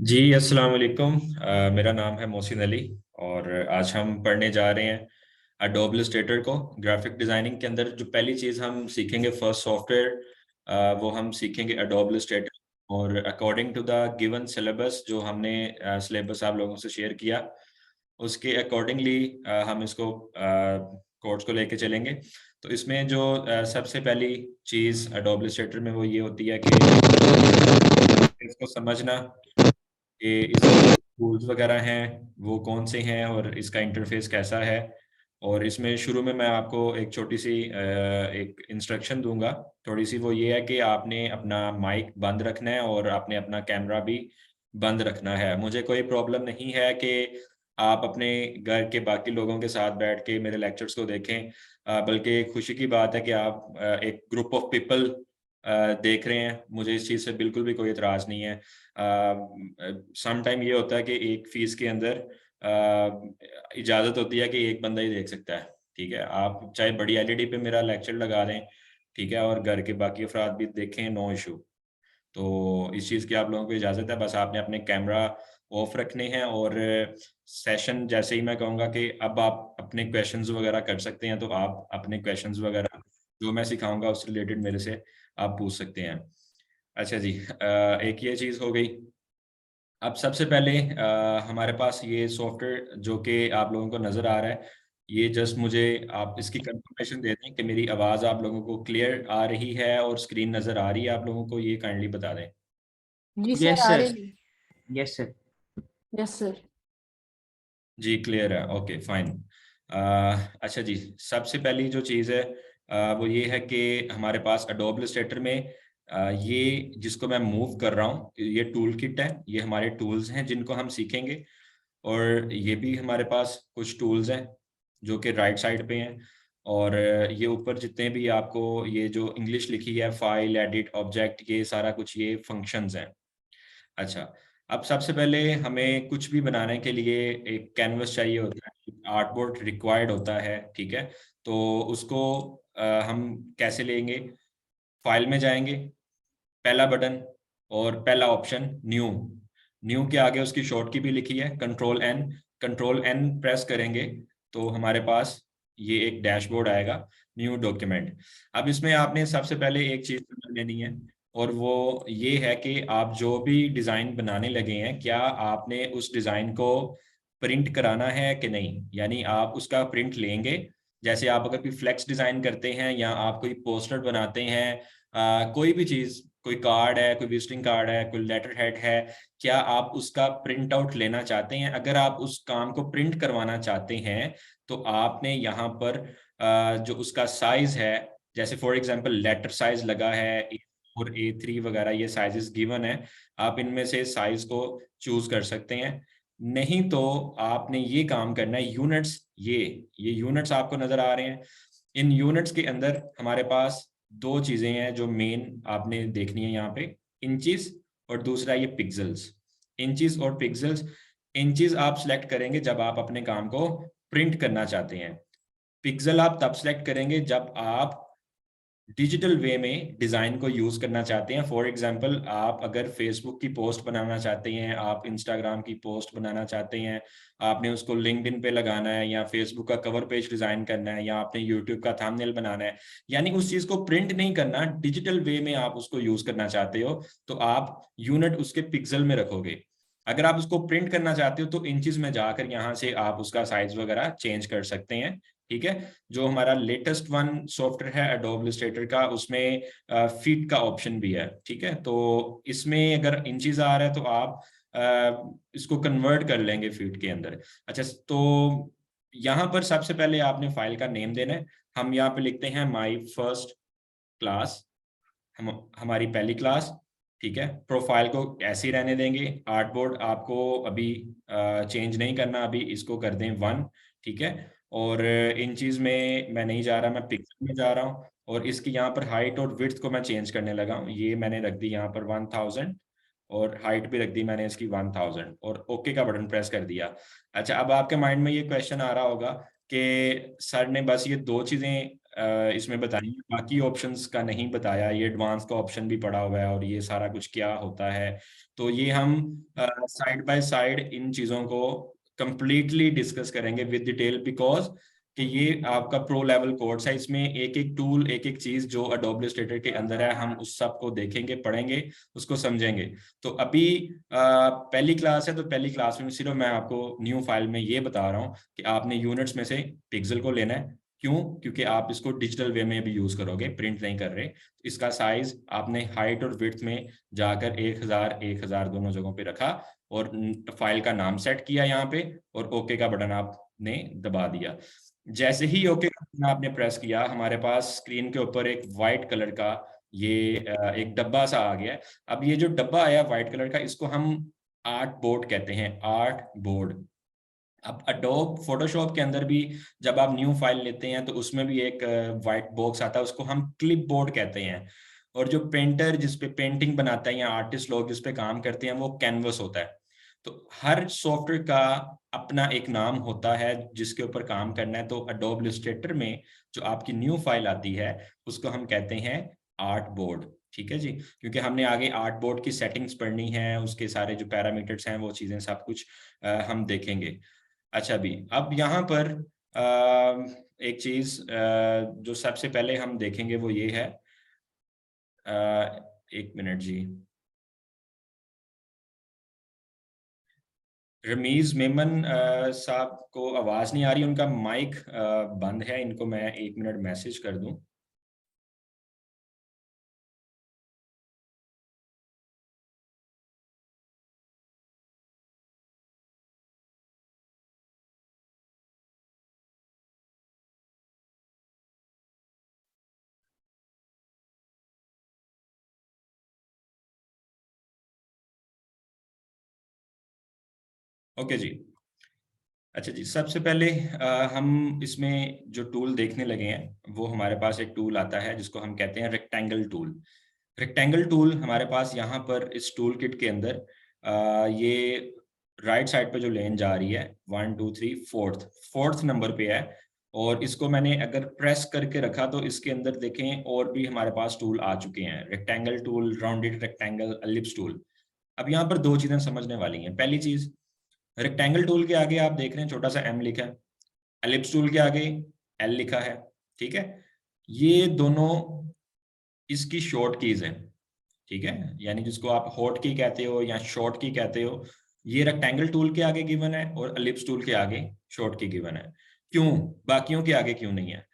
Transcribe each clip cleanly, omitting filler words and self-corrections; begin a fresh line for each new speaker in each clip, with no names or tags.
जी अस्सलाम वालेकुम। मेरा नाम है मोहसिन अली और आज हम पढ़ने जा रहे हैं अडोब इलस्ट्रेटर को। ग्राफिक डिजाइनिंग के अंदर जो पहली चीज़ हम सीखेंगे फर्स्ट सॉफ्टवेयर वो हम सीखेंगे अडोब इलस्ट्रेटर। और according to the given syllabus जो हमने सिलेबस आप लोगों से शेयर किया उसके अकॉर्डिंगली हम इसको कोर्स को लेके चलेंगे। तो इसमें जो सबसे पहली चीज़ अडोब इलस्ट्रेटर में वो ये होती है कि इसको समझना कि इसके जो टूल्स वगैरह हैं वो कौन से हैं और इसका इंटरफेस कैसा है। और इसमें शुरू में मैं आपको एक छोटी सी एक इंस्ट्रक्शन दूंगा। थोड़ी सी वो ये है कि आपने अपना माइक बंद रखना है और आपने अपना कैमरा भी बंद रखना है। मुझे कोई प्रॉब्लम नहीं है कि आप अपने घर के बाकी लोगों के साथ बैठ के मेरे लेक्चर्स को देखें, बल्कि खुशी की बात है कि आप एक ग्रुप ऑफ पीपल देख रहे हैं। मुझे इस चीज़ से बिल्कुल भी कोई एतराज़ नहीं है। सम टाइम ये होता है कि एक फीस के अंदर इजाज़त होती है कि एक बंदा ही देख सकता है। ठीक है, आप चाहे बड़ी एलईडी पे मेरा लेक्चर लगा दें, ठीक है, और घर के बाकी अफराद भी देखें, नो इशू। तो इस चीज़ की आप लोगों को इजाज़त है, बस आपने अपने कैमरा ऑफ रखने हैं। और सेशन जैसे ही मैं कहूँगा कि अब आप अपने क्वेश्चंस वगैरह कर सकते हैं, तो आप अपने क्वेश्चंस वगैरह जो मैं सिखाऊंगा उससे रिलेटेड मेरे से आप पूछ सकते हैं। अच्छा जी, एक ये चीज़ हो गई। अब सबसे पहले हमारे पास ये सॉफ्टवेयर जो कि आप लोगों को नज़र आ रहा है, ये जस्ट मुझे आप इसकी कंफर्मेशन दे दें कि मेरी आवाज़ आप लोगों को क्लियर आ रही है और स्क्रीन नज़र आ रही है आप लोगों को, ये काइंडली बता दें।
जी सर,
यस
आ
सर।
रही है।
Yes sir.
Yes sir.
जी क्लियर है, ओके फाइन। अच्छा जी, सबसे पहली जो चीज़ है वो ये है कि हमारे पास एडोब इलस्ट्रेटर में ये जिसको मैं मूव कर रहा हूँ ये टूल किट है। ये हमारे टूल्स हैं जिनको हम सीखेंगे। और ये भी हमारे पास कुछ टूल्स हैं जो कि राइट साइड पे हैं। और ये ऊपर जितने भी आपको ये जो इंग्लिश लिखी है, फाइल, एडिट, ऑब्जेक्ट, ये सारा कुछ ये फंक्शंस हैं। अच्छा, अब सबसे पहले हमें कुछ भी बनाने के लिए एक कैनवस चाहिए होता है, आर्टबोर्ड रिक्वायर्ड होता है, ठीक है। तो उसको हम कैसे लेंगे? फाइल में जाएंगे, पहला बटन और पहला ऑप्शन न्यू। न्यू के आगे उसकी शॉर्ट की भी लिखी है control N. Control N press करेंगे तो हमारे पास ये एक डैशबोर्ड आएगा, न्यू डॉक्यूमेंट। अब इसमें आपने सबसे पहले एक चीज समझ लेनी है और वो ये है कि आप जो भी डिजाइन बनाने लगे हैं, क्या आपने उस डिजाइन को प्रिंट कराना है कि नहीं। यानी आप उसका प्रिंट लेंगे। जैसे आप अगर कोई फ्लेक्स डिजाइन करते हैं या आप कोई पोस्टर बनाते हैं, कोई भी चीज, कोई कार्ड है, कोई विजिटिंग कार्ड है, कोई लेटर हेड है, क्या आप उसका प्रिंट आउट लेना चाहते हैं? अगर आप उस काम को प्रिंट करवाना चाहते हैं तो आपने यहाँ पर जो उसका साइज है, जैसे फॉर एग्जांपल लेटर साइज लगा है A4 A3 वगैरह, ये साइजेस गिवन है। आप इनमें से साइज को चूज कर सकते हैं। नहीं तो आपने ये काम करना है, यूनिट्स, ये यूनिट्स आपको नजर आ रहे हैं। इन यूनिट्स के अंदर हमारे पास दो चीजें हैं जो मेन आपने देखनी है यहाँ पे, इंचेस और दूसरा ये पिक्सल्स। इंचेस और पिक्सल्स, इंचेस आप सिलेक्ट करेंगे जब आप अपने काम को प्रिंट करना चाहते हैं। पिक्सल आप तब सिलेक्ट करेंगे जब आप डिजिटल वे में डिजाइन को यूज करना चाहते हैं। फॉर एग्जांपल, आप अगर फेसबुक की पोस्ट बनाना चाहते हैं, आप इंस्टाग्राम की पोस्ट बनाना चाहते हैं, आपने उसको लिंक्डइन पे लगाना है या फेसबुक का कवर पेज डिजाइन करना है या आपने यूट्यूब का थंबनेल बनाना है, यानी उस चीज को प्रिंट नहीं करना, डिजिटल वे में आप उसको यूज करना चाहते हो, तो आप यूनिट उसके पिक्सल में रखोगे। अगर आप उसको प्रिंट करना चाहते हो तो इंचेस में जाकर यहाँ से आप उसका साइज वगैरह चेंज कर सकते हैं। ठीक है, जो हमारा लेटेस्ट वन सॉफ्टवेयर है एडोब इलस्ट्रेटर का, उसमें फीट का ऑप्शन भी है। ठीक है, तो इसमें अगर इंचेस आ रहा है तो आप इसको कन्वर्ट कर लेंगे फीट के अंदर। अच्छा, तो यहाँ पर सबसे पहले आपने फाइल का नेम देना है। हम यहाँ पे लिखते हैं माई फर्स्ट क्लास, हम हमारी पहली क्लास। ठीक है, प्रोफाइल को ऐसे ही रहने देंगे। आर्टबोर्ड आपको अभी चेंज नहीं करना, अभी इसको कर दें 1। ठीक है, और इन चीज में मैं नहीं जा रहा, मैं पिक्सल में जा रहा हूँ। और इसकी यहाँ पर हाइट और विड्थ को मैं चेंज करने लगा हूँ, ये मैंने रख दी यहाँ पर 1000 और हाइट भी रख दी मैंने इसकी 1000 और ओके का बटन प्रेस कर दिया। अच्छा, अब आपके माइंड में ये क्वेश्चन आ रहा होगा कि सर ने बस ये दो चीजें इसमें बताएंगे, बाकी ऑप्शंस का नहीं बताया, ये एडवांस का ऑप्शन भी पड़ा हुआ है और ये सारा कुछ क्या होता है। तो ये हम साइड बाय साइड इन चीज़ों को कंप्लीटली डिस्कस करेंगे विद डिटेल, बिकॉज कि ये आपका प्रो लेवल कोर्स है। इसमें एक एक टूल, एक एक चीज जो अडोबे इलस्ट्रेटर के अंदर है, हम उस सब को देखेंगे, पढ़ेंगे, उसको समझेंगे। तो अभी पहली क्लास है, तो पहली क्लास में सिर्फ मैं आपको न्यू फाइल में ये बता रहा हूँ कि आपने यूनिट्स में से पिक्सल को लेना है। क्यों? क्योंकि आप इसको डिजिटल वे में भी यूज करोगे, प्रिंट नहीं कर रहे। इसका साइज आपने हाइट और विड्थ में जाकर 1000 दोनों जगहों पे रखा और फाइल का नाम सेट किया यहाँ पे, और ओके का बटन आपने दबा दिया। जैसे ही ओके का बटन आपने प्रेस किया, हमारे पास स्क्रीन के ऊपर एक वाइट कलर का ये एक डब्बा सा आ गया है। अब ये जो डब्बा आया वाइट कलर का, इसको हम आर्ट बोर्ड कहते हैं, आर्ट बोर्ड। अब अडोब फोटोशॉप के अंदर भी जब आप न्यू फाइल लेते हैं तो उसमें भी एक वाइट बॉक्स आता है, उसको हम क्लिप बोर्ड कहते हैं। और जो पेंटर जिसपे पेंटिंग बनाता है या आर्टिस्ट लोग जिस पे काम करते हैं, वो कैनवस होता है। तो हर सॉफ्टवेयर का अपना एक नाम होता है जिसके ऊपर काम करना है। तो अडोब इलस्ट्रेटर में जो आपकी न्यू फाइल आती है, उसको हम कहते हैं आर्ट बोर्ड। ठीक है जी, क्योंकि हमने आगे आर्ट बोर्ड की सेटिंग्स पढ़नी है, उसके सारे जो पैरामीटर्स हैं, वो चीजें सब कुछ हम देखेंगे। अच्छा भी, अब यहाँ पर एक चीज जो सबसे पहले हम देखेंगे वो ये है, एक मिनट जी। रमीज मेमन साहब को आवाज नहीं आ रही, उनका माइक बंद है, इनको मैं 1 मिनट मैसेज कर दूं। ओके जी। अच्छा जी, सबसे पहले हम इसमें जो टूल देखने लगे हैं, वो हमारे पास एक टूल आता है जिसको हम कहते हैं रेक्टेंगल टूल। रेक्टेंगल टूल हमारे पास यहाँ पर इस टूल किट के अंदर ये राइट साइड पे जो लेन जा रही है, 1 2 3 फोर्थ नंबर पे है। और इसको मैंने अगर प्रेस करके रखा तो इसके अंदर देखें और भी हमारे पास टूल आ चुके हैं, rectangle tool, rounded rectangle, ellipse tool. अब यहाँ पर दो चीजें समझने वाली हैं। पहली चीज, रेक्टेंगल टूल के आगे आप देख रहे हैं छोटा सा एम लिखा है, एलिप्स टूल के आगे एल लिखा है। ठीक है, ये दोनों इसकी शॉर्ट कीज हैं। ठीक है, यानी जिसको आप हॉट की कहते हो या शॉर्ट की कहते हो, ये रेक्टेंगल टूल के आगे गिवन है और एलिप्स टूल के आगे शॉर्ट की गिवन है। क्यों? बाकियों के आगे क्यों नहीं है?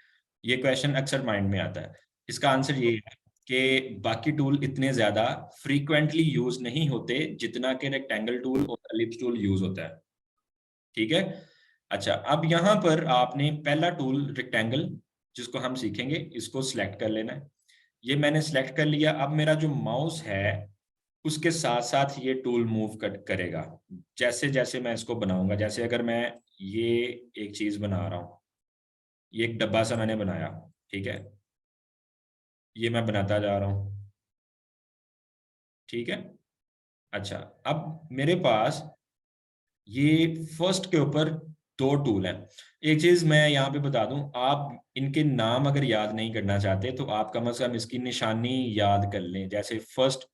ये क्वेश्चन अक्सर माइंड में आता है। इसका आंसर ये है कि बाकी टूल इतने ज्यादा फ्रीक्वेंटली यूज नहीं होते जितना कि रेक्टेंगल टूल और एलिप्स टूल यूज होता है। ठीक है। अच्छा, अब यहाँ पर आपने पहला टूल रेक्टेंगल जिसको हम सीखेंगे, इसको सिलेक्ट कर लेना है। ये मैंने सिलेक्ट कर लिया। अब मेरा जो माउस है उसके साथ साथ ये टूल मूव करेगा जैसे जैसे मैं इसको बनाऊंगा। जैसे अगर मैं ये एक चीज बना रहा हूँ, ये एक डब्बा सा मैंने बनाया, ठीक है, ये मैं बनाता जा रहा हूँ। ठीक है। अच्छा, अब मेरे पास ये फर्स्ट के ऊपर दो टूल हैं। एक चीज मैं यहाँ पे बता दूं, आप इनके नाम अगर याद नहीं करना चाहते तो आप कम से कम इसकी निशानी याद कर लें। जैसे फर्स्ट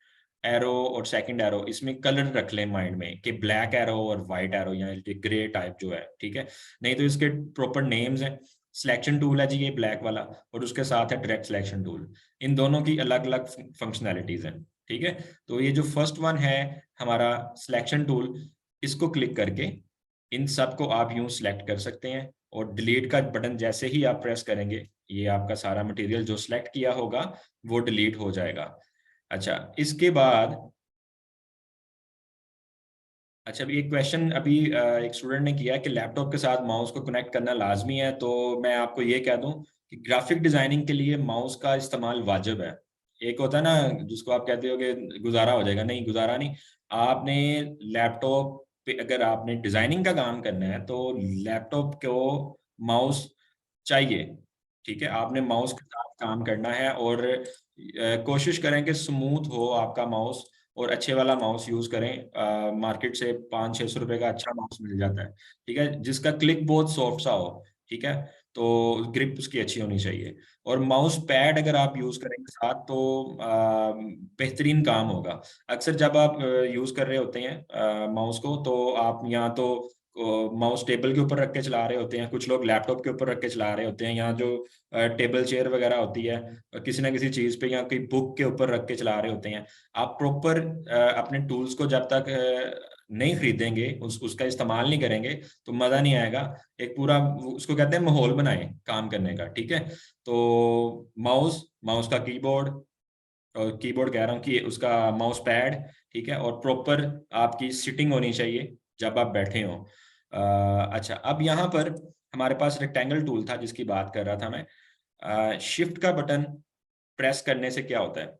एरो और सेकंड एरो, इसमें कलर रख लें माइंड में कि ब्लैक एरो और वाइट एरो या ग्रे टाइप जो है। ठीक है, नहीं तो इसके प्रॉपर नेम्स हैं। सिलेक्शन टूल है जी ये ब्लैक वाला, और उसके साथ है डायरेक्ट सिलेक्शन टूल। इन दोनों की अलग अलग फंक्शनैलिटीज हैं। ठीक है, तो ये जो फर्स्ट वन है हमारा सिलेक्शन टूल, इसको क्लिक करके इन सब को आप यूं सिलेक्ट कर सकते हैं। और डिलीट का बटन जैसे ही आप प्रेस करेंगे, ये आपका सारा मटेरियल जो सिलेक्ट किया होगा वो डिलीट हो जाएगा। अच्छा, इसके बाद अच्छा, अभी एक क्वेश्चन अभी एक स्टूडेंट ने किया कि लैपटॉप के साथ माउस को कनेक्ट करना लाजमी है। तो मैं आपको ये कह दूं कि ग्राफिक डिजाइनिंग के लिए माउस का इस्तेमाल वाजिब है। एक होता है ना जिसको आप कहते हो कि गुजारा हो जाएगा, नहीं गुजारा नहीं। आपने लैपटॉप पे अगर आपने डिजाइनिंग का काम करना है तो लैपटॉप को माउस चाहिए। ठीक है, आपने माउस के साथ काम करना है और कोशिश करें कि स्मूथ हो आपका माउस, और अच्छे वाला माउस यूज करें। मार्केट से 500-600 रुपए का अच्छा माउस मिल जाता है। ठीक है, जिसका क्लिक बहुत सॉफ्ट सा हो। ठीक है, तो ग्रिप उसकी अच्छी होनी चाहिए। और माउस पैड अगर आप यूज करेंगे साथ तो बेहतरीन काम होगा। अक्सर जब आप यूज कर रहे होते हैं माउस को, तो आप या तो माउस टेबल के ऊपर रख के चला रहे होते हैं, कुछ लोग लैपटॉप के ऊपर रख के चला रहे होते हैं, या जो टेबल चेयर वगैरह होती है किसी ना किसी चीज पे या कोई बुक के ऊपर रख के चला रहे होते हैं। आप प्रॉपर अपने टूल्स को जब तक नहीं खरीदेंगे, उसका इस्तेमाल नहीं करेंगे, तो मजा नहीं आएगा। एक पूरा उसको कहते हैं माहौल बनाए काम करने का, ठीक है। तो माउस, माउस का कीबोर्ड, और कीबोर्ड कह रहा हूँ कि उसका माउस पैड, ठीक है, और प्रॉपर आपकी सिटिंग होनी चाहिए जब आप बैठे हो। अच्छा, अब यहाँ पर हमारे पास रेक्टेंगल टूल था जिसकी बात कर रहा था मैं। शिफ्ट का बटन प्रेस करने से क्या होता है,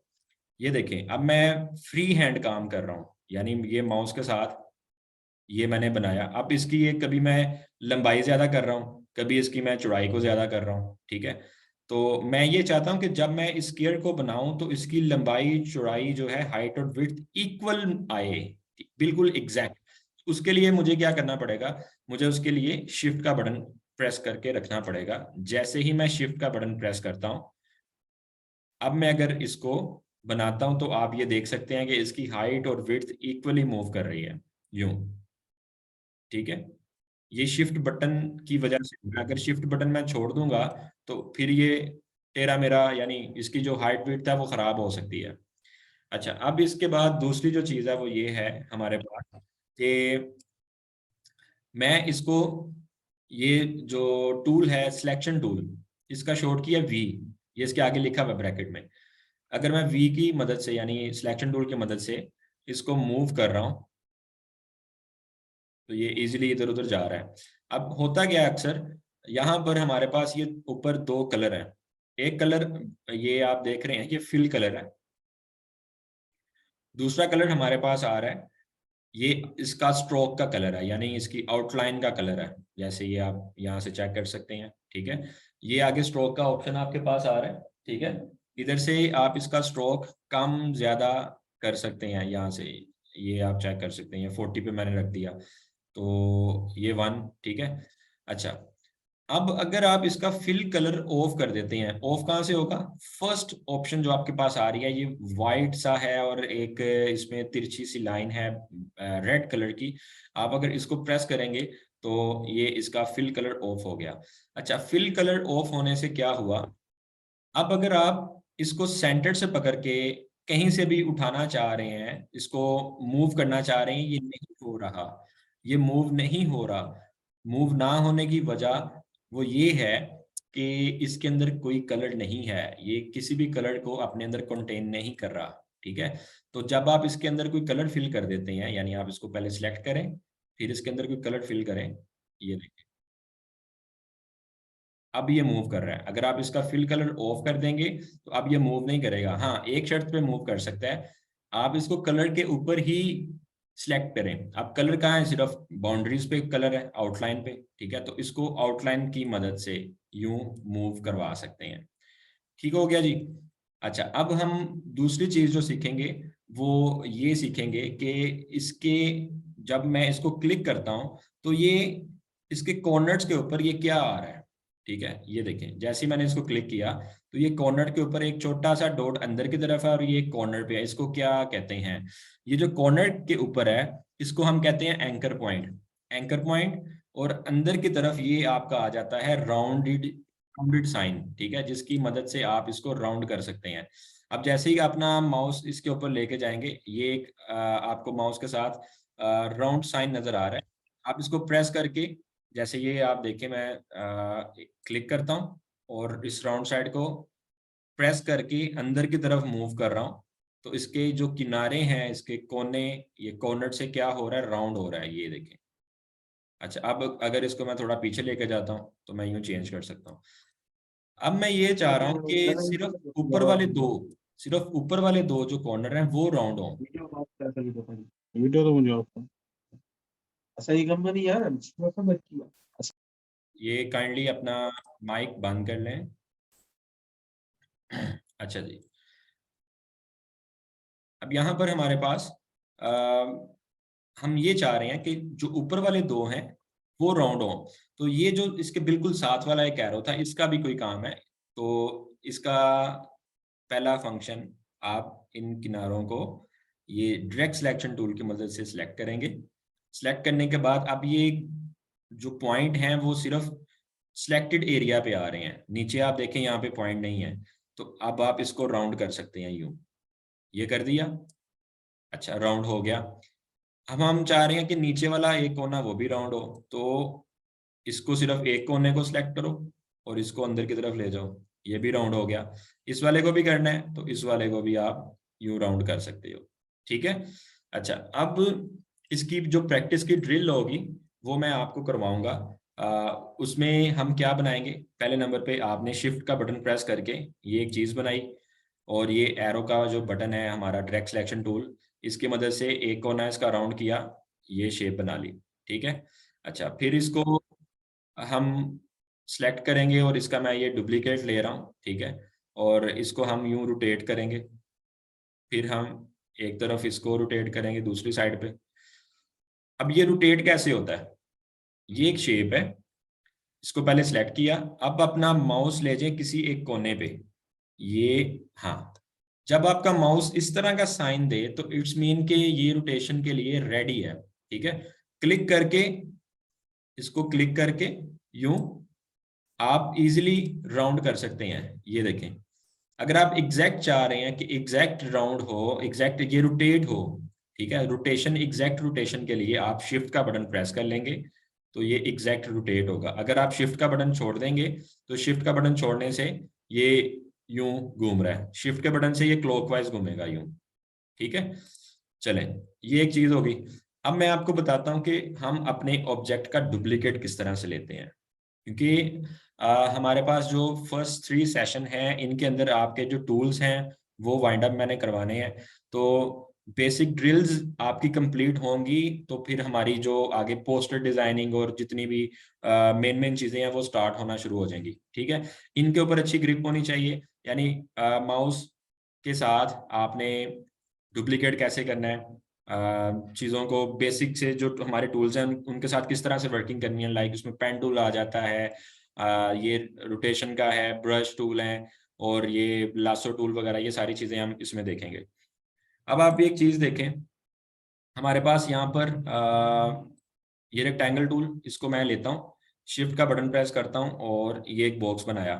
ये देखें। अब मैं फ्री हैंड काम कर रहा हूँ, यानी ये माउस के साथ ये मैंने बनाया। अब इसकी ये कभी मैं लंबाई ज्यादा कर रहा हूँ, कभी इसकी मैं चौड़ाई को ज्यादा कर रहा हूँ, ठीक है। तो मैं ये चाहता हूँ कि जब मैं इस स्क्वायर को बनाऊं तो इसकी लंबाई चौड़ाई जो है, हाइट और विड्थ इक्वल आए, बिल्कुल एग्जैक्ट। उसके लिए मुझे क्या करना पड़ेगा, मुझे उसके लिए शिफ्ट का बटन प्रेस करके रखना पड़ेगा। जैसे ही मैं शिफ्ट का बटन प्रेस करता हूँ, अब मैं अगर इसको बनाता हूं तो आप ये देख सकते हैं कि इसकी हाइट और विड्थ इक्वली मूव कर रही है, यूं, ठीक है। ये शिफ्ट बटन की वजह से, मैं अगर शिफ्ट बटन मैं छोड़ दूंगा तो फिर ये तेरा मेरा, यानी इसकी जो हाइट विड्थ है वो खराब हो सकती है। अच्छा, अब इसके बाद दूसरी जो चीज़ है वो ये है हमारे पास कि मैं इसको, ये जो टूल है सिलेक्शन टूल, इसका शॉर्ट की है वी, ये इसके आगे लिखा हुआ ब्रैकेट में। अगर मैं वी की मदद से, यानी सिलेक्शन टूल की मदद से इसको मूव कर रहा हूँ, तो ये इजीली इधर उधर जा रहा है। अब होता क्या है, अक्सर यहाँ पर हमारे पास ये ऊपर दो कलर हैं। एक कलर ये आप देख रहे हैं, ये फिल कलर है। दूसरा कलर हमारे पास आ रहा है, ये इसका स्ट्रोक का कलर है, यानी इसकी आउटलाइन का कलर है। जैसे ये आप यहाँ से चेक कर सकते हैं, ठीक है। ये आगे स्ट्रोक का ऑप्शन आपके पास आ रहा है, ठीक है। इधर से आप इसका स्ट्रोक कम ज्यादा कर सकते हैं, यहाँ से ये आप चेक कर सकते हैं। 40 पे मैंने रख दिया, तो ये 1, ठीक है। अच्छा, अब अगर आप इसका फिल कलर ऑफ कर देते हैं, ऑफ कहाँ से होगा, फर्स्ट ऑप्शन जो आपके पास आ रही है ये वाइट सा है और एक इसमें तिरछी सी लाइन है रेड कलर की। आप अगर इसको प्रेस करेंगे तो ये इसका फिल कलर ऑफ हो गया। अच्छा, फिल कलर ऑफ होने से क्या हुआ, अब अगर आप इसको सेंटर से पकड़ के कहीं से भी उठाना चाह रहे हैं, इसको मूव करना चाह रहे हैं, ये नहीं हो रहा, ये मूव नहीं हो रहा। मूव ना होने की वजह वो ये है कि इसके अंदर कोई कलर नहीं है, ये किसी भी कलर को अपने अंदर कंटेन नहीं कर रहा, ठीक है। तो जब आप इसके अंदर कोई कलर फिल कर देते हैं, यानी आप इसको पहले सिलेक्ट करें, फिर इसके अंदर कोई कलर फिल करें, ये देखिए अब ये मूव कर रहा है। अगर आप इसका फिल कलर ऑफ कर देंगे तो अब ये मूव नहीं करेगा। हाँ, एक शर्त पे मूव कर सकता है, आप इसको कलर के ऊपर ही सिलेक्ट करें। अब कलर कहाँ है, सिर्फ बाउंड्रीज पे कलर है, आउटलाइन पे, ठीक है। तो इसको आउटलाइन की मदद से यूं मूव करवा सकते हैं, ठीक हो गया जी। अच्छा, अब हम दूसरी चीज जो सीखेंगे वो ये सीखेंगे कि इसके, जब मैं इसको क्लिक करता हूं तो ये इसके कॉर्नर्स के ऊपर ये क्या आ रहा है, ठीक है। ये देखें, जैसे ही मैंने इसको क्लिक किया तो ये कॉर्नर के ऊपर एक छोटा सा डॉट अंदर की तरफ है और ये कॉर्नर पे है। इसको क्या कहते हैं, ये जो कॉर्नर के ऊपर है इसको हम कहते हैं एंकर पॉइंट, एंकर पॉइंट। और अंदर की तरफ ये आपका आ जाता है राउंडेड, राउंडेड साइन, ठीक है, जिसकी मदद से आप इसको राउंड कर सकते हैं। अब जैसे ही अपना माउस इसके ऊपर लेके जाएंगे, ये एक आपको माउस के साथ राउंड साइन नजर आ रहा है। आप इसको प्रेस करके, जैसे ये आप देखें, मैं क्लिक करता हूँ और इस राउंड साइड को प्रेस करके अंदर की तरफ मूव कर रहा हूँ, तो इसके जो किनारे हैं, इसके कोने, ये कॉर्नर से क्या हो रहा है, राउंड हो रहा है, ये देखें। अच्छा, अब अगर इसको मैं थोड़ा पीछे लेके जाता हूँ तो मैं यूं चेंज कर सकता हूँ। अब मैं ये चाह रहा हूँ कि सिर्फ ऊपर वाले दो जो कॉर्नर हैं वो राउंड हो।
वीडियो तो मुझे ऑफ सही कंपनी यार
ये काइंडली अपना माइक बंद कर लें। अच्छा जी, अब यहाँ पर हमारे पास आ, हम ये चाह रहे हैं कि जो ऊपर वाले दो हैं वो राउंड हो। तो ये जो इसके बिल्कुल साथ वाला एक एरो था, इसका भी कोई काम है। तो इसका पहला फंक्शन, आप इन किनारों को ये डायरेक्ट सिलेक्शन टूल की मदद से सिलेक्ट करेंगे। सिलेक्ट करने के बाद अब ये जो पॉइंट हैं वो सिर्फ सिलेक्टेड एरिया पे आ रहे हैं, नीचे आप देखें यहाँ पे पॉइंट नहीं है। तो अब आप इसको राउंड कर सकते हैं यूं, ये कर दिया। अच्छा, राउंड हो गया। अब हम चाह रहे हैं कि नीचे वाला एक कोना वो भी राउंड हो, तो इसको सिर्फ एक कोने को सिलेक्ट करो और इसको अंदर की तरफ ले जाओ, ये भी राउंड हो गया। इस वाले को भी करना है तो इस वाले को भी आप यूं राउंड कर सकते हो, ठीक है। अच्छा, अब इसकी जो प्रैक्टिस की ड्रिल होगी वो मैं आपको करवाऊंगा। उसमें हम क्या बनाएंगे, पहले नंबर पे आपने शिफ्ट का बटन प्रेस करके ये एक चीज़ बनाई, और ये एरो का जो बटन है हमारा डायरेक्ट सिलेक्शन टूल, इसकी मदद से एक कोना इसका राउंड किया, ये शेप बना ली, ठीक है। अच्छा, फिर इसको हम सेलेक्ट करेंगे और इसका मैं ये डुप्लीकेट ले रहा हूँ, ठीक है। और इसको हम यूं रोटेट करेंगे, फिर हम एक तरफ इसको रोटेट करेंगे दूसरी साइड पे। अब ये रोटेट कैसे होता है, ये एक शेप है, इसको पहले सेलेक्ट किया, अब अपना माउस ले जाए किसी एक कोने पे, ये, हाँ, जब आपका माउस इस तरह का साइन दे तो इट्स मीन के ये रोटेशन के लिए रेडी है, ठीक है। क्लिक करके, इसको क्लिक करके यूं आप इजीली राउंड कर सकते हैं। ये देखें, अगर आप एग्जैक्ट चाह रहे हैं कि एग्जैक्ट राउंड हो, एग्जैक्ट ये रोटेट हो, ठीक है, रोटेशन, एग्जैक्ट रोटेशन के लिए आप शिफ्ट का बटन प्रेस कर लेंगे तो ये एग्जैक्ट रोटेट होगा। अगर आप शिफ्ट का बटन छोड़ देंगे तो शिफ्ट का बटन छोड़ने से ये यूं घूम रहा है, शिफ्ट के बटन से ये क्लॉकवाइज घूमेगा यूं, ठीक है। चलें, ये एक चीज होगी। अब मैं आपको बताता हूं कि हम अपने ऑब्जेक्ट का डुप्लीकेट किस तरह से लेते हैं, क्योंकि हमारे पास जो फर्स्ट 3 सेशन है इनके अंदर आपके जो टूल्स हैं वो वाइंड अप मैंने करवाने हैं। तो बेसिक ड्रिल्स आपकी कंप्लीट होंगी तो फिर हमारी जो आगे पोस्टर डिजाइनिंग और जितनी भी मेन चीजें हैं वो स्टार्ट होना शुरू हो जाएंगी, ठीक है। इनके ऊपर अच्छी ग्रिप होनी चाहिए, यानी माउस के साथ आपने डुप्लीकेट कैसे करना है, चीज़ों को बेसिक से जो हमारे टूल्स हैं उनके साथ किस तरह से वर्किंग करनी है। लाइक उसमें पेन टूल आ जाता है, ये रोटेशन का है, ब्रश टूल है, और ये लासो टूल वगैरह, ये सारी चीज़ें हम इसमें देखेंगे। अब आप एक चीज़ देखें, हमारे पास यहाँ पर ये रेक्टेंगल टूल, इसको मैं लेता हूँ, शिफ्ट का बटन प्रेस करता हूँ और ये एक बॉक्स बनाया।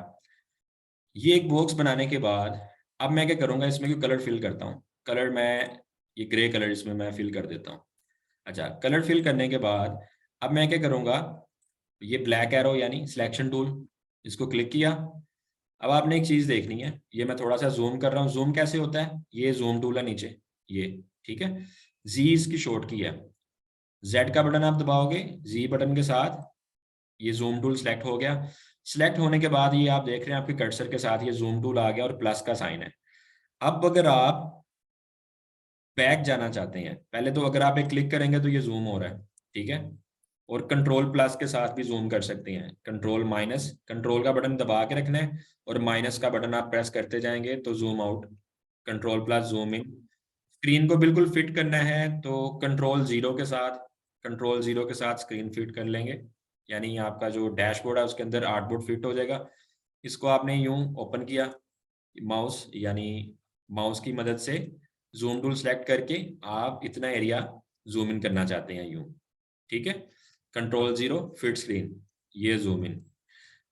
ये एक बॉक्स बनाने के बाद अब मैं क्या करूँगा, इसमें कोई कलर फिल करता हूँ। कलर मैं ये ग्रे कलर इसमें मैं फिल कर देता हूँ। अच्छा, कलर फिल करने के बाद अब मैं क्या करूँगा, ये ब्लैक एरो यानी सिलेक्शन टूल, इसको क्लिक किया। अब आपने एक चीज़ देखनी है, ये मैं थोड़ा सा जूम कर रहा हूँ। जूम कैसे होता है, ये जूम टूल है नीचे, ये, ठीक है। जी इसकी शॉर्ट की है, जेड का बटन आप दबाओगे, जी बटन के साथ ये जूम टूल सेलेक्ट हो गया। सेलेक्ट होने के बाद ये आप देख रहे हैं आपके कर्सर के साथ ये जूम टूल आ गया और प्लस का साइन है। अब अगर आप बैक जाना चाहते हैं, पहले तो अगर आप एक क्लिक करेंगे तो ये जूम हो रहा है, ठीक है। और कंट्रोल प्लस के साथ भी जूम कर सकते हैं, कंट्रोल माइनस, कंट्रोल का बटन दबा के रखना है और माइनस का बटन आप प्रेस करते जाएंगे तो zoom out, control plus zoom in. Screen को बिल्कुल फिट करना है तो कंट्रोल जीरो के साथ स्क्रीन फिट कर लेंगे, यानी आपका जो डैशबोर्ड है उसके अंदर आर्टबोर्ड फिट हो जाएगा। इसको आपने यूं ओपन किया, माउस यानी माउस की मदद से जूम टूल सेलेक्ट करके आप इतना एरिया जूम इन करना चाहते हैं यूं, ठीक है। कंट्रोल जीरो फिट स्क्रीन, ये जूम इन।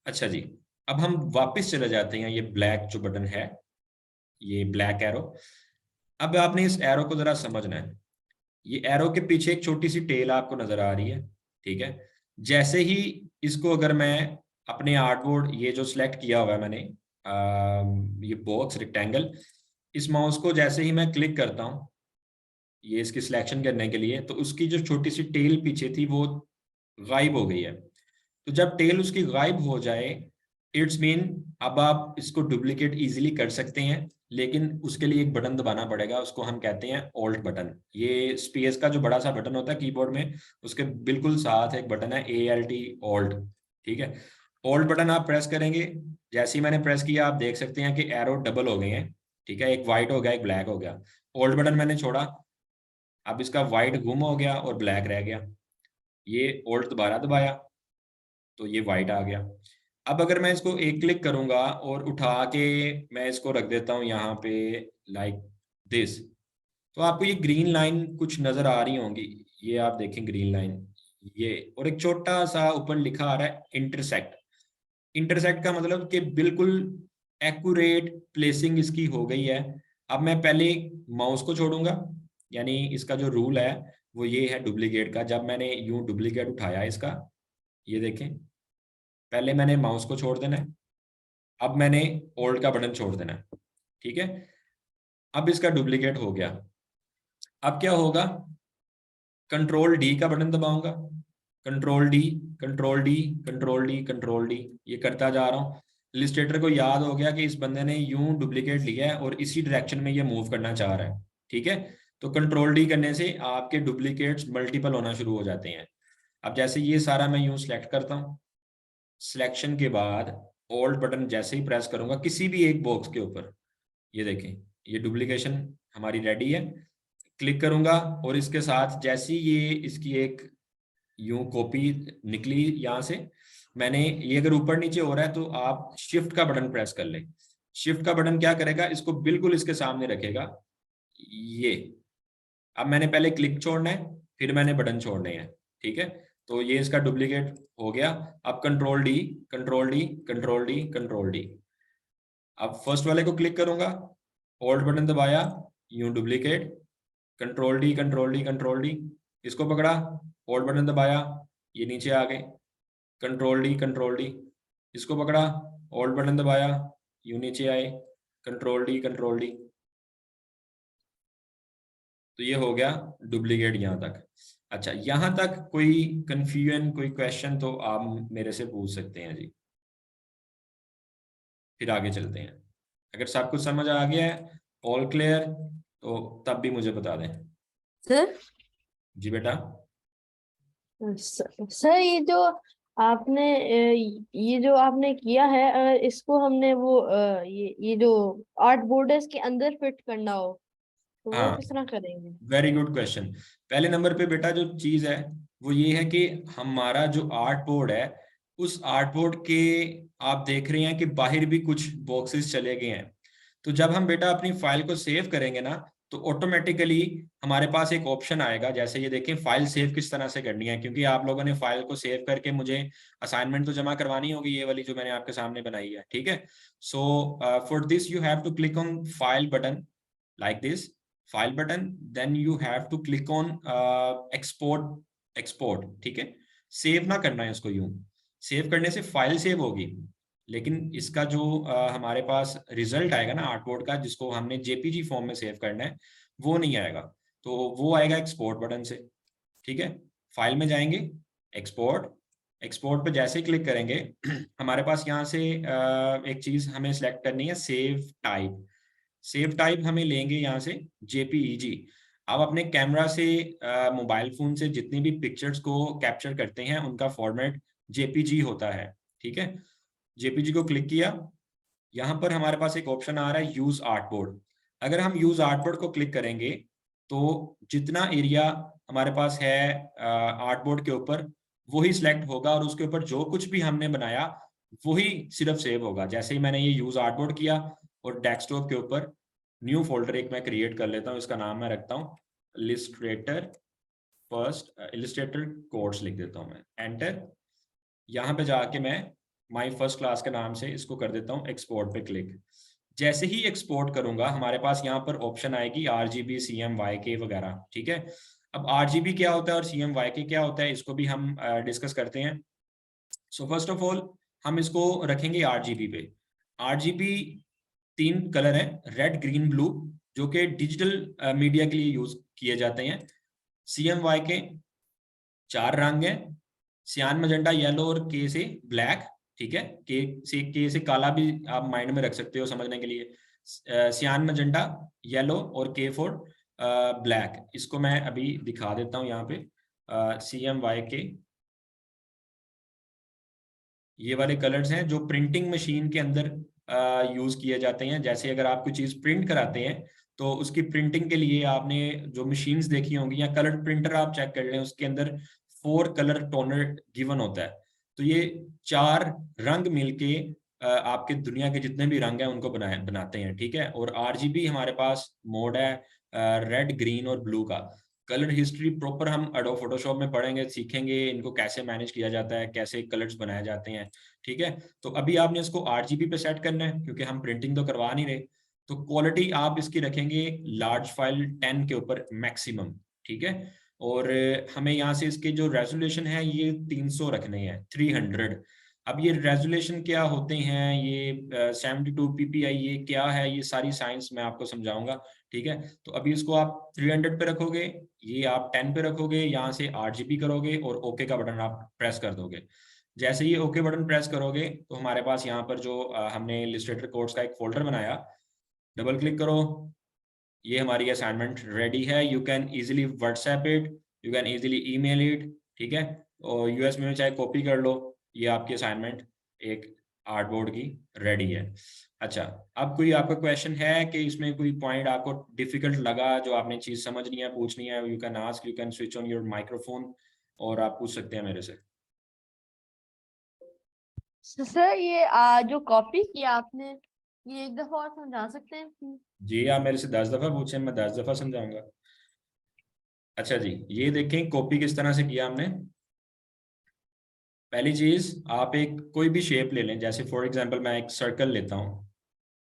अच्छा जी, अब हम वापस चले जाते हैं, ये ब्लैक जो बटन है, ये ब्लैक एरो। अब आपने इस एरो को जरा समझना है, ये एरो के पीछे एक छोटी सी टेल आपको नजर आ रही है, ठीक है। जैसे ही इसको अगर मैं अपने आर्टबोर्ड, ये जो सिलेक्ट किया हुआ है मैंने, ये बॉक्स रेक्टेंगल, इस माउस को जैसे ही मैं क्लिक करता हूँ ये इसकी सिलेक्शन करने के लिए, तो उसकी जो छोटी सी टेल पीछे थी वो गायब हो गई है। तो जब टेल उसकी गायब हो जाए, इट्स मीन अब आप इसको डुप्लीकेट इजीली कर सकते हैं, लेकिन उसके लिए एक बटन दबाना पड़ेगा, उसको हम कहते हैं ऑल्ट बटन। ये स्पेस का जो बड़ा सा बटन होता है कीबोर्ड में, उसके बिल्कुल साथ एक बटन है ALT, ऑल्ट, ठीक है। ऑल्ट बटन आप प्रेस करेंगे, जैसे ही मैंने प्रेस किया आप देख सकते हैं कि एरो डबल हो गए हैं, ठीक है, एक व्हाइट हो गया एक ब्लैक हो गया। ऑल्ट बटन मैंने छोड़ा, अब इसका व्हाइट गुम हो गया और ब्लैक रह गया। ये ऑल्ट दोबारा दबाया, तो ये वाइट आ गया। अब अगर मैं इसको एक क्लिक करूंगा और उठा के मैं इसको रख देता हूँ यहाँ पे लाइक दिस, तो आपको ये ग्रीन लाइन कुछ नजर आ रही होंगी। ये आप देखें ग्रीन लाइन, ये और एक छोटा सा ऊपर लिखा आ रहा है इंटरसेक्ट। इंटरसेक्ट का मतलब कि बिल्कुल एक्यूरेट प्लेसिंग इसकी हो गई है। अब मैं पहले माउस को छोड़ूंगा, यानी इसका जो रूल है वो ये है डुप्लीकेट का। जब मैंने यूं डुप्लीकेट उठाया इसका, ये देखें, पहले मैंने माउस को छोड़ देना है, अब मैंने ओल्ड का बटन छोड़ देना है, ठीक है। अब इसका डुप्लीकेट हो गया। अब क्या होगा, कंट्रोल डी का बटन दबाऊंगा, control D, control D, control D, control D, ये करता जा रहा हूँ। इलिस्ट्रेटर को याद हो गया कि इस बंदे ने यूं डुप्लीकेट लिया है और इसी डायरेक्शन में ये मूव करना चाह रहा है, ठीक है। तो कंट्रोल डी करने से आपके डुप्लीकेट्स मल्टीपल होना शुरू हो जाते हैं। अब जैसे ये सारा मैं यूं सिलेक्ट करता हूँ, सिलेक्शन के बाद ओल्ड बटन जैसे ही प्रेस करूंगा किसी भी एक बॉक्स के ऊपर, ये देखें ये डुप्लीकेशन हमारी रेडी है। क्लिक करूंगा और इसके साथ जैसी ये इसकी एक यूं कॉपी निकली यहाँ से, मैंने ये अगर ऊपर नीचे हो रहा है तो आप शिफ्ट का बटन प्रेस कर ले। शिफ्ट का बटन क्या करेगा, इसको बिल्कुल इसके सामने रखेगा ये। अब मैंने पहले क्लिक छोड़ना है, फिर मैंने बटन छोड़ने हैं, ठीक है। तो ये इसका डुप्लीकेट हो गया। अब control D, control D, control D, control D. अब फर्स्ट वाले को क्लिक करूंगा, होल्ड बटन दबाया, यूं duplicate, control D, control D, control D, इसको पकड़ा, होल्ड बटन दबाया, ये नीचे आ गए, कंट्रोल डी, कंट्रोल डी, इसको पकड़ा, होल्ड बटन दबाया, यूं नीचे आए, कंट्रोल डी, कंट्रोल डी। तो ये हो गया डुप्लीकेट यहाँ तक। अच्छा, यहाँ तक कोई कंफ्यूजन, कोई क्वेश्चन तो आप मेरे से पूछ सकते हैं जी, फिर आगे चलते हैं। अगर सब कुछ समझ आ गया है, ऑल क्लियर, तो तब भी मुझे बता दें।
सर
जी बेटा।
सर ये जो आपने किया है, अगर इसको हमने वो ये जो आर्ट बोर्ड है इसके अंदर फिट करना हो तो वो
हाँ,
किस तरह करेंगे?
Very good question. पहले नंबर पे बेटा जो चीज है वो ये है कि हमारा जो आर्ट बोर्ड है, उस आर्ट बोर्ड के आप देख रहे हैं कि बाहर भी कुछ बॉक्सेस चले गए हैं। तो जब हम बेटा अपनी फाइल को सेव करेंगे ना, तो ऑटोमेटिकली हमारे पास एक ऑप्शन आएगा। जैसे ये देखें, फाइल सेव किस तरह से करनी है, क्योंकि आप लोगों ने फाइल को सेव करके मुझे असाइनमेंट तो जमा करवानी होगी, ये वाली जो मैंने आपके सामने बनाई है, ठीक है। So for this you have to click on file button like this, file button, then you have to click on export, ठीक है। सेव ना करना है इसको, यूं सेव करने से फाइल सेव होगी, लेकिन इसका जो हमारे पास रिजल्ट आएगा ना आर्टबोर्ड का, जिसको हमने जेपीजी फॉर्म में सेव करना है, वो नहीं आएगा। तो वो आएगा एक्सपोर्ट बटन से, ठीक है। फाइल में जाएंगे, एक्सपोर्ट, एक्सपोर्ट पे जैसे ही क्लिक करेंगे हमारे पास यहाँ से एक चीज हमें सिलेक्ट करनी है, सेव टाइप। सेव टाइप हमें लेंगे यहाँ से जेपीईजी। आप अपने कैमरा से मोबाइल फोन से जितनी भी पिक्चर्स को कैप्चर करते हैं उनका फॉर्मेट जेपीजी होता है, ठीक है। जेपीजी को क्लिक किया, यहाँ पर हमारे पास एक ऑप्शन आ रहा है यूज आर्टबोर्ड। अगर हम यूज आर्टबोर्ड को क्लिक करेंगे तो जितना एरिया हमारे पास है आर्टबोर्ड के ऊपर वही सिलेक्ट होगा, और उसके ऊपर जो कुछ भी हमने बनाया वही सिर्फ सेव होगा। जैसे ही मैंने ये यूज आर्टबोर्ड किया और डेस्कटॉप के ऊपर न्यू फोल्डर एक मैं क्रिएट कर लेता हूँ, इसका नाम मैं रखता हूँ इलिस्ट्रेटर फर्स्ट, इलिस्ट्रेटर कोर्स लिख देता हूँ मैं, एंटर। यहाँ पे जाके मैं माय फर्स्ट क्लास के नाम से इसको कर देता हूँ एक्सपोर्ट पे क्लिक। जैसे ही एक्सपोर्ट करूंगा हमारे पास यहाँ पर ऑप्शन आएगी RGB, CMYK वगैरह, ठीक है। अब RGB क्या होता है और CMYK क्या होता है, इसको भी हम डिस्कस करते हैं। सो फर्स्ट ऑफ ऑल हम इसको रखेंगे RGB पे। RGB 3 कलर है, रेड, ग्रीन, ब्लू, जो कि डिजिटल मीडिया के लिए यूज किए जाते हैं। CMYK 4 रंग है, सियान, मजेंटा, येलो और के से ब्लैक, ठीक है। के से काला भी आप माइंड में रख सकते हो समझने के लिए। सियान, मजेंटा, येलो और के फॉर ब्लैक। इसको मैं अभी दिखा देता हूँ यहाँ पे। CMYK ये वाले कलर्स हैं जो प्रिंटिंग मशीन के अंदर यूज किए जाते हैं। जैसे अगर आप कोई चीज प्रिंट कराते हैं तो उसकी प्रिंटिंग के लिए आपने जो मशीन्स देखी होंगी, या कलर प्रिंटर आप चेक कर लें, उसके अंदर 4 कलर टोनर गिवन होता है। तो ये 4 रंग मिलके आपके दुनिया के जितने भी रंग हैं उनको बनाते हैं, ठीक है। और RGB हमारे पास मोड है रेड, ग्रीन और ब्लू का। कलर हिस्ट्री प्रॉपर हम एडोब फोटोशॉप में पढ़ेंगे, सीखेंगे इनको कैसे मैनेज किया जाता है, कैसे कलर्स बनाए जाते हैं, ठीक है। तो अभी आपने इसको RGB पे सेट करना है क्योंकि हम प्रिंटिंग तो करवा नहीं रहे। तो क्वालिटी आप इसकी रखेंगे लार्ज फाइल 10 के ऊपर मैक्सिमम, ठीक है। और हमें यहाँ से इसके जो रेजोल्यूशन है ये 300 रखने हैं, 300। अब ये रेजोल्यूशन क्या होते हैं, ये 72 ppi ये क्या है, ये सारी साइंस मैं आपको समझाऊंगा, ठीक है। तो अभी इसको आप 300 पे रखोगे, ये आप 10 पे रखोगे, यहाँ से RGB करोगे और ओके का बटन आप प्रेस कर दोगे। जैसे ये ओके बटन प्रेस करोगे तो हमारे पास यहाँ पर जो हमने इलस्ट्रेटर कोड्स का एक फोल्डर बनाया, डबल क्लिक करो, ये हमारी असाइनमेंट रेडी है। You can easily WhatsApp it, you can easily email it, ठीक है। और US में चाहे कॉपी कर लो, ये आपकी असाइनमेंट एक आर्टबोर्ड की रेडी है। अच्छा, अब कोई आपका क्वेश्चन है कि इसमें कोई पॉइंट आपको डिफिकल्ट लगा, जो आपने चीज समझनी है, पूछनी है, you can ask, you can switch on your microphone और आप पूछ सकते हैं मेरे से।
सर ये जो कॉपी किया आपने, ये एक दफा और समझा सकते हैं?
जी, आप मेरे से 10 दफा पूछें, मैं 10 दफा समझाऊंगा। अच्छा जी, ये देखें कॉपी किस तरह से किया हमने। पहली चीज, आप एक कोई भी शेप ले लें, जैसे फॉर एग्जांपल मैं एक सर्कल लेता हूँ,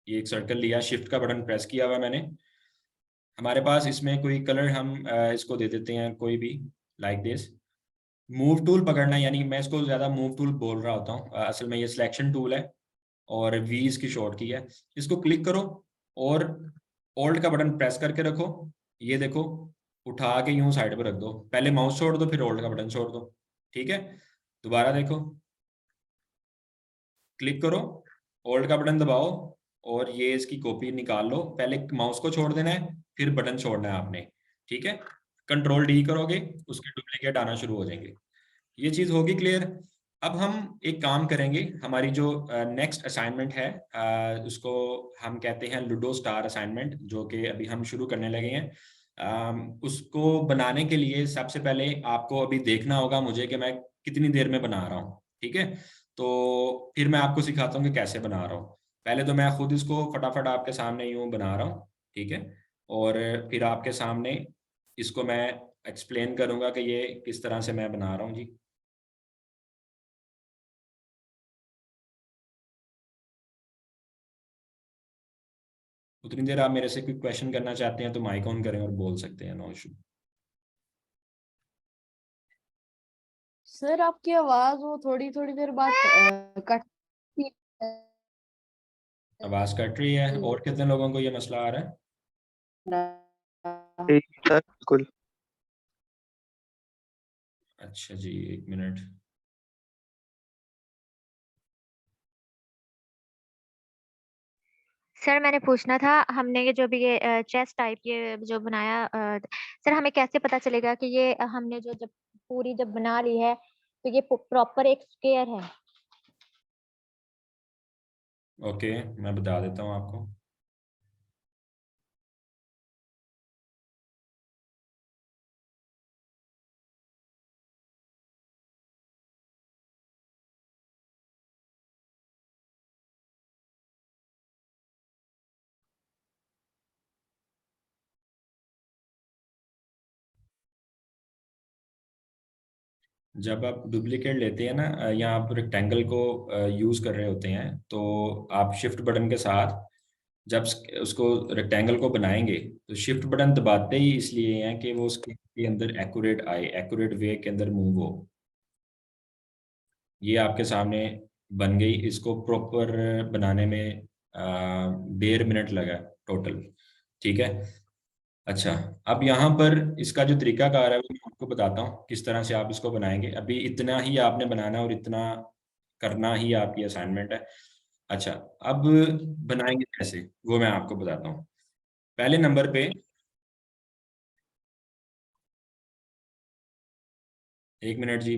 ये एक सर्कल लिया, शिफ्ट का बटन प्रेस किया हुआ मैंने। हमारे पास इसमें कोई कलर हम इसको दे देते हैं कोई भी, लाइक दिस। मूव टूल पकड़ना, यानी मैं इसको ज्यादा मूव टूल बोल रहा होता हूँ, असल में ये सिलेक्शन टूल है और V इसकी शॉर्ट की है। इसको क्लिक करो और ओल्ड का बटन प्रेस करके रखो, ये देखो उठा के यूं साइड पर रख दो, पहले माउस छोड़ दो फिर ओल्ड का बटन छोड़ दो, ठीक है। दोबारा देखो, क्लिक करो, ओल्ड का बटन दबाओ और ये इसकी कॉपी निकाल लो, पहले माउस को छोड़ देना है फिर बटन छोड़ना है आपने, ठीक है। कंट्रोल D करोगे, उसके डुप्लीकेट आना शुरू हो जाएंगे। ये चीज होगी क्लियर। अब हम एक काम करेंगे, हमारी जो नेक्स्ट असाइनमेंट है उसको हम कहते हैं लूडो स्टार असाइनमेंट, जो कि अभी हम शुरू करने लगे हैं। उसको बनाने के लिए सबसे पहले आपको अभी देखना होगा मुझे कि मैं कितनी देर में बना रहा हूँ, ठीक है। तो फिर मैं आपको सिखाता हूँ कि कैसे बना रहा हूँ। पहले तो मैं खुद इसको फटाफट आपके सामने यूं बना रहा हूँ, ठीक है। और फिर आपके सामने इसको मैं एक्सप्लेन करूंगा कि ये किस तरह से मैं बना रहा हूँ जी। उतनी देर आप मेरे से कोई क्वेश्चन करना चाहते हैं तो माइक ऑन करें और बोल सकते हैं, नो इशू।
सर आपकी आवाज वो थोड़ी थोड़ी देर बाद कटती
आवाज कट रही है, और कितने लोगों को ये मसला आ रहा है?
है।
सर बिल्कुल।
अच्छा जी, एक मिनट।
सर मैंने पूछना था, हमने ये जो भी ये चेस टाइप ये जो बनाया, सर हमें कैसे पता चलेगा कि ये हमने जो जब पूरी जब बना ली है तो ये प्रॉपर एक स्क्वायर है?
ओके, मैं बता देता हूँ आपको। जब आप डुप्लीकेट लेते हैं ना, या आप रेक्टेंगल को यूज कर रहे होते हैं, तो आप शिफ्ट बटन के साथ जब उसको रेक्टेंगल को बनाएंगे तो शिफ्ट बटन दबाते ही इसलिए हैं कि वो उसके अंदर एक्यूरेट आए, एक्यूरेट वे के अंदर मूव हो। ये आपके सामने बन गई, इसको प्रॉपर बनाने में 1.5 मिनट लगा टोटल, ठीक है। अच्छा, अब यहाँ पर इसका जो तरीकाकार है वो मैं आपको बताता हूँ किस तरह से आप इसको बनाएंगे। अभी इतना ही आपने बनाना है और इतना करना ही आपकी असाइनमेंट है। अच्छा, अब बनाएंगे कैसे वो मैं आपको बताता हूँ। पहले नंबर पे, एक मिनट जी।